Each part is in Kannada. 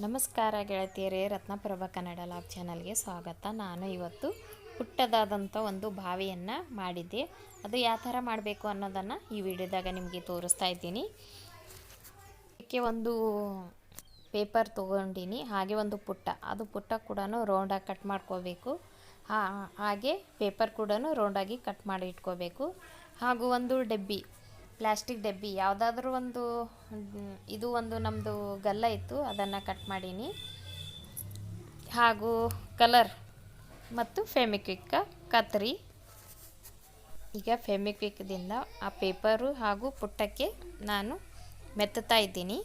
ನಮಸ್ಕಾರ ಗೆಳತಿಯರೇ, ರತ್ನಪ್ರಭಾ ಕನ್ನಡ ಲಾಗ್ ಚಾನಲ್ಗೆ ಸ್ವಾಗತ. ನಾನು ಇವತ್ತು ಪುಟ್ಟದಾದಂಥ ಒಂದು ಬಾವಿಯನ್ನು ಮಾಡಿದ್ದೆ. ಅದು ಯಾವ ಥರ ಮಾಡಬೇಕು ಅನ್ನೋದನ್ನು ಈ ವಿಡಿಯೋದಾಗ ನಿಮಗೆ ತೋರಿಸ್ತಾ ಇದ್ದೀನಿ. ಇದಕ್ಕೆ ಒಂದು ಪೇಪರ್ ತೊಗೊಂಡಿನಿ, ಹಾಗೆ ಒಂದು ಪುಟ್ಟ ಕೂಡ ರೌಂಡಾಗಿ ಕಟ್ ಮಾಡ್ಕೋಬೇಕು. ಹಾಗೆ ಪೇಪರ್ ಕೂಡ ರೌಂಡಾಗಿ ಕಟ್ ಮಾಡಿ ಇಟ್ಕೋಬೇಕು. ಹಾಗೂ ಒಂದು ಡಬ್ಬಿ, ಪ್ಲಾಸ್ಟಿಕ್ ಡಬ್ಬಿ ಯಾವುದಾದ್ರೂ ಒಂದು, ಇದು ಒಂದು ನಮ್ಮದು ಗಲ್ಲ ಇತ್ತು, ಅದನ್ನು ಕಟ್ ಮಾಡೀನಿ. ಹಾಗೂ ಕಲರ್ ಮತ್ತು ಫೆಮಿಕ್ವಿಕ್ ಕತ್ತರಿ. ಈಗ ಫೆಮಿಕ್ವಿಕ್ದಿಂದ ಆ ಪೇಪರು ಹಾಗೂ ಪುಟ್ಟಕ್ಕೆ ನಾನು ಮೆತ್ತುತ್ತಾ ಇದ್ದೀನಿ.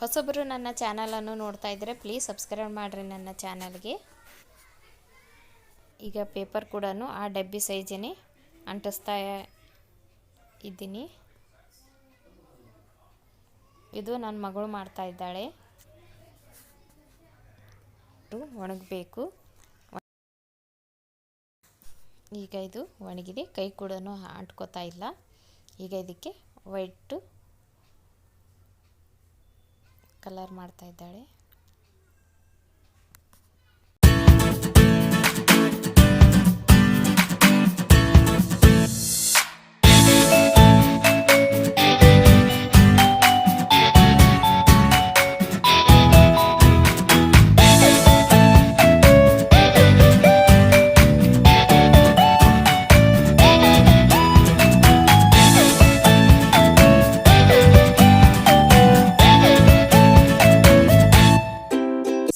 ಹೊಸಬರು ನನ್ನ ಚಾನಲನ್ನು ನೋಡ್ತಾ ಇದ್ದರೆ ಪ್ಲೀಸ್ ಸಬ್ಸ್ಕ್ರೈಬ್ ಮಾಡಿರಿ ನನ್ನ ಚಾನಲ್ಗೆ. ಈಗ ಪೇಪರ್ ಕೂಡ ಆ ಡಬ್ಬಿ ಸೈಜನ್ನೇ ಅಂಟಿಸ್ತಾ ಇದ್ದೀನಿ. ಇದು ನನ್ನ ಮಗಳು ಮಾಡ್ತಾ ಇದ್ದಾಳೆ. ಒಣಗಬೇಕು. ಈಗ ಇದು ಒಣಗಿದೆ, ಕೈ ಕೂಡ ಅಂಟ್ಕೋತಾ ಇಲ್ಲ. ಈಗ ಇದಕ್ಕೆ ವೈಟ್ ಕಲರ್ ಮಾಡ್ತಾ ಇದ್ದಾಳೆ.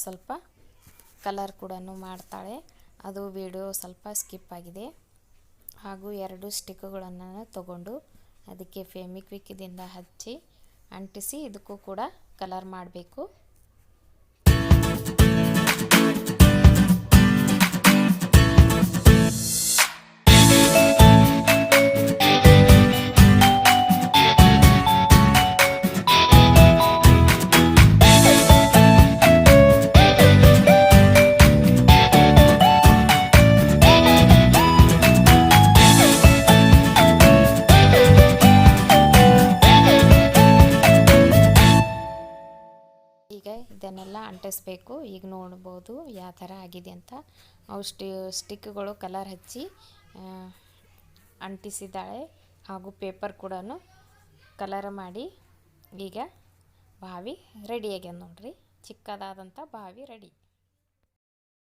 ಸ್ವಲ್ಪ ಕಲರ್ ಕೂಡ ಮಾಡ್ತಾಳೆ, ಅದು ವಿಡಿಯೋ ಸ್ವಲ್ಪ ಸ್ಕಿಪ್ ಆಗಿದೆ. ಹಾಗೂ 2 ಸ್ಟಿಕ್ಗಳನ್ನು ತಗೊಂಡು ಅದಕ್ಕೆ ಫೆಮಿಕ್ವಿಕ್ದಿಂದ ಹಚ್ಚಿ ಅಂಟಿಸಿ ಇದಕ್ಕೂ ಕೂಡ ಕಲರ್ ಮಾಡಬೇಕು. ಈಗ ಇದನ್ನೆಲ್ಲ ಅಂಟಿಸ್ಬೇಕು. ಈಗ ನೋಡ್ಬೋದು ಯಾವ ಥರ ಆಗಿದೆ ಅಂತ. ಅವು ಸ್ಟಿಕ್ಗಳು ಕಲರ್ ಹಚ್ಚಿ ಅಂಟಿಸಿದ್ದಾಳೆ. ಹಾಗೂ ಪೇಪರ್ ಕೂಡ ಕಲರ್ ಮಾಡಿ ಈಗ ಬಾವಿ ರೆಡಿಯಾಗ್ಯದ ನೋಡ್ರಿ. ಚಿಕ್ಕದಾದಂಥ ಬಾವಿ ರೆಡಿ.